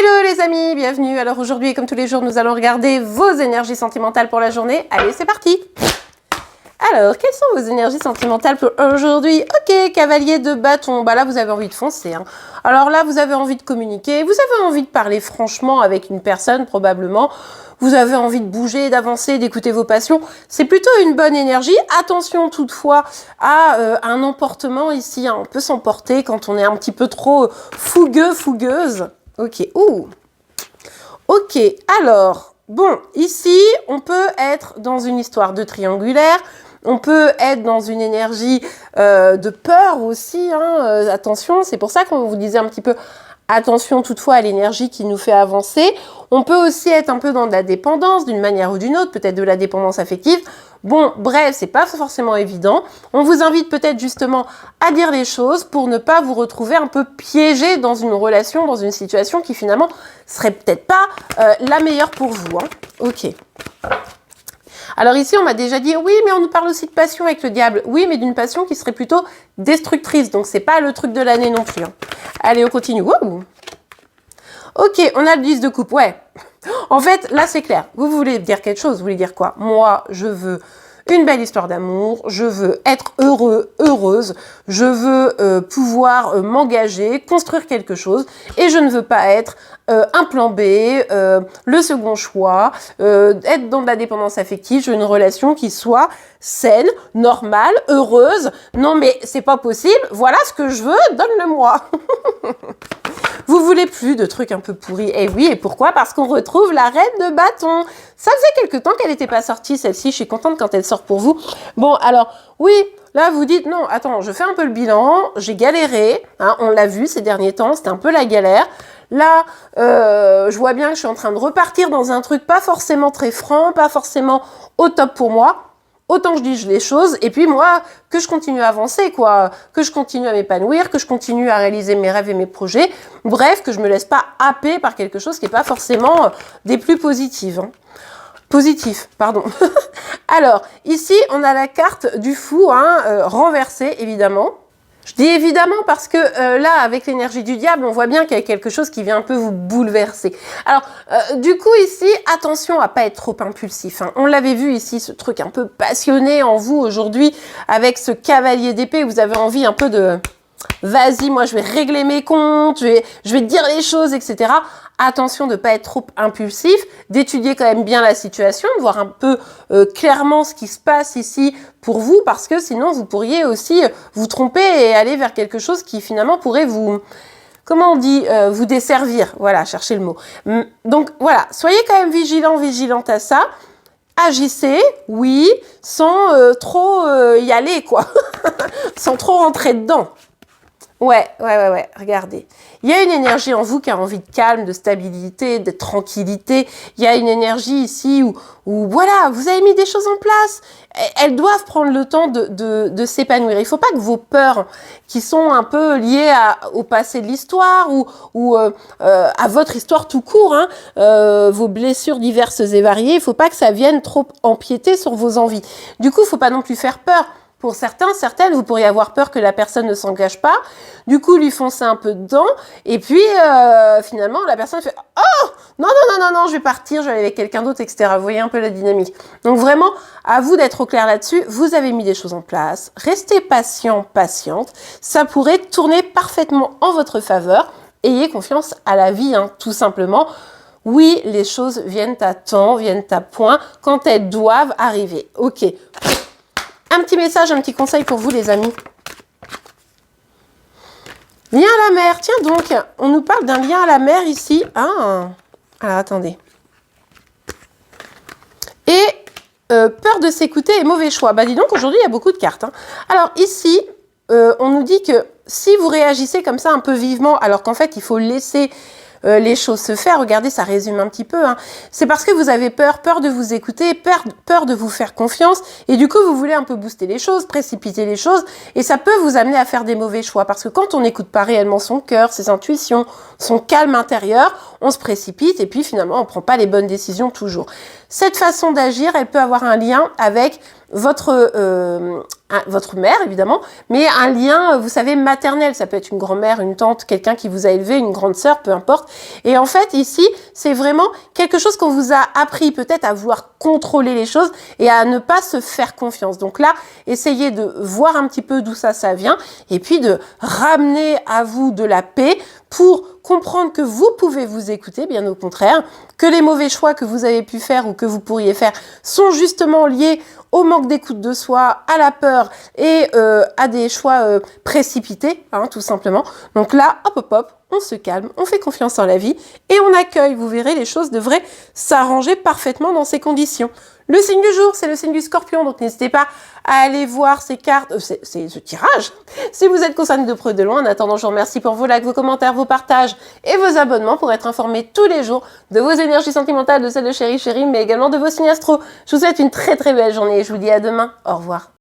Hello les amis, bienvenue. Alors aujourd'hui, comme tous les jours, nous allons regarder vos énergies sentimentales pour la journée. Allez, c'est parti. Alors, quelles sont vos énergies sentimentales pour aujourd'hui? Ok, cavalier de bâton. Bah là, vous avez envie de foncer. Hein. Alors là, vous avez envie de communiquer. Vous avez envie de parler franchement avec une personne, probablement. Vous avez envie de bouger, d'avancer, d'écouter vos passions. C'est plutôt une bonne énergie. Attention toutefois à un emportement ici. Hein. On peut s'emporter quand on est un petit peu trop fougueux, fougueuse. Ok. Ouh. Ok. Alors, bon, ici, on peut être dans une histoire de triangulaire. On peut être dans une énergie de peur aussi. Hein. Attention, c'est pour ça qu'on vous disait un petit peu attention toutefois à l'énergie qui nous fait avancer. On peut aussi être un peu dans de la dépendance d'une manière ou d'une autre, peut-être de la dépendance affective. Bon, bref, c'est pas forcément évident. On vous invite peut-être justement à dire les choses pour ne pas vous retrouver un peu piégé dans une relation, dans une situation qui finalement serait peut-être pas la meilleure pour vous. Hein. Ok. Alors ici, on m'a déjà dit, oui, mais on nous parle aussi de passion avec le diable. Oui, mais d'une passion qui serait plutôt destructrice. Donc, c'est pas le truc de l'année non plus. Hein. Allez, on continue. Wouh. Ok, on a le 10 de coupe. Ouais. En fait, là, c'est clair. Vous voulez dire quelque chose. Vous voulez dire quoi? Moi, je veux une belle histoire d'amour. Je veux être heureux, heureuse. Je veux pouvoir m'engager, construire quelque chose. Et je ne veux pas être un plan B, le second choix, être dans de la dépendance affective. Je veux une relation qui soit saine, normale, heureuse. Non, mais c'est pas possible. Voilà ce que je veux. Donne-le-moi. Vous voulez plus de trucs un peu pourris. Et oui, et pourquoi? Parce qu'on retrouve la reine de bâton. Ça faisait quelque temps qu'elle n'était pas sortie, celle-ci. Je suis contente quand elle sort pour vous. Bon, alors, oui, là, vous dites, non, attends, je fais un peu le bilan. J'ai galéré. Hein, on l'a vu ces derniers temps. C'était un peu la galère. Là, je vois bien que je suis en train de repartir dans un truc pas forcément très franc, pas forcément au top pour moi. Autant que je dise les choses, et puis moi, que je continue à avancer, quoi, que je continue à m'épanouir, que je continue à réaliser mes rêves et mes projets, bref, que je me laisse pas happer par quelque chose qui n'est pas forcément des plus positives. Hein. Positif, pardon. Alors, ici, on a la carte du fou, hein, renversée, évidemment. Je dis évidemment parce que là, avec l'énergie du diable, on voit bien qu'il y a quelque chose qui vient un peu vous bouleverser. Alors, du coup, ici, attention à pas être trop impulsif. Hein. On l'avait vu ici, ce truc un peu passionné en vous aujourd'hui, avec ce cavalier d'épée, vous avez envie un peu de... Vas-y, moi, je vais régler mes comptes, je vais dire les choses, etc. Attention de ne pas être trop impulsif, d'étudier quand même bien la situation, de voir un peu clairement ce qui se passe ici pour vous, parce que sinon, vous pourriez aussi vous tromper et aller vers quelque chose qui finalement pourrait vous... Comment on dit? Vous desservir. Voilà, cherchez le mot. Donc, voilà, soyez quand même vigilant, vigilante à ça. Agissez, oui, sans trop y aller, quoi. Sans trop rentrer dedans. Ouais, regardez. Il y a une énergie en vous qui a envie de calme, de stabilité, de tranquillité. Il y a une énergie ici où voilà, vous avez mis des choses en place. Elles doivent prendre le temps de s'épanouir. Il ne faut pas que vos peurs, qui sont un peu liées au passé de l'histoire ou à votre histoire tout court, hein, vos blessures diverses et variées, il ne faut pas que ça vienne trop empiéter sur vos envies. Du coup, il ne faut pas non plus faire peur. Pour certains, certaines, vous pourriez avoir peur que la personne ne s'engage pas. Du coup, lui foncer un peu dedans. Et puis, finalement, la personne fait « Oh, non, je vais partir, je vais aller avec quelqu'un d'autre, etc. » Vous voyez un peu la dynamique. Donc vraiment, à vous d'être au clair là-dessus. Vous avez mis des choses en place. Restez patient, patiente. Ça pourrait tourner parfaitement en votre faveur. Ayez confiance à la vie, hein, tout simplement. Oui, les choses viennent à temps, viennent à point, quand elles doivent arriver. Ok. Un petit message, un petit conseil pour vous, les amis. Lien à la mer. Tiens donc, on nous parle d'un lien à la mer ici. Ah, alors attendez. Et peur de s'écouter et mauvais choix. Bah dis donc, aujourd'hui, il y a beaucoup de cartes. Hein. Alors ici, on nous dit que si vous réagissez comme ça un peu vivement, alors qu'en fait, il faut laisser... les choses se faire, regardez, ça résume un petit peu. Hein. C'est parce que vous avez peur de vous écouter, peur de vous faire confiance, et du coup, vous voulez un peu booster les choses, précipiter les choses, et ça peut vous amener à faire des mauvais choix, parce que quand on n'écoute pas réellement son cœur, ses intuitions, son calme intérieur, on se précipite, et puis finalement, on ne prend pas les bonnes décisions toujours. Cette façon d'agir, elle peut avoir un lien avec votre votre mère évidemment, mais un lien, vous savez, maternel. Ça peut être une grand-mère, une tante, quelqu'un qui vous a élevé, une grande sœur, peu importe. Et en fait, ici, c'est vraiment quelque chose qu'on vous a appris peut-être à vouloir contrôler les choses et à ne pas se faire confiance. Donc là, essayez de voir un petit peu d'où ça vient et puis de ramener à vous de la paix pour comprendre que vous pouvez vous écouter, bien au contraire, que les mauvais choix que vous avez pu faire ou que vous pourriez faire sont justement liés au manque d'écoute de soi, à la peur et à des choix précipités, hein, tout simplement. Donc là, hop, on se calme, on fait confiance en la vie et on accueille. Vous verrez, les choses devraient s'arranger parfaitement dans ces conditions. Le signe du jour, c'est le signe du Scorpion, donc n'hésitez pas à aller voir ces cartes, c'est ce tirage. Si vous êtes concerné de près ou de loin, en attendant, je vous remercie pour vos likes, vos commentaires, vos partages et vos abonnements pour être informés tous les jours de vos énergies sentimentales, de celles de chéri, mais également de vos signes astro. Je vous souhaite une très très belle journée et je vous dis à demain. Au revoir.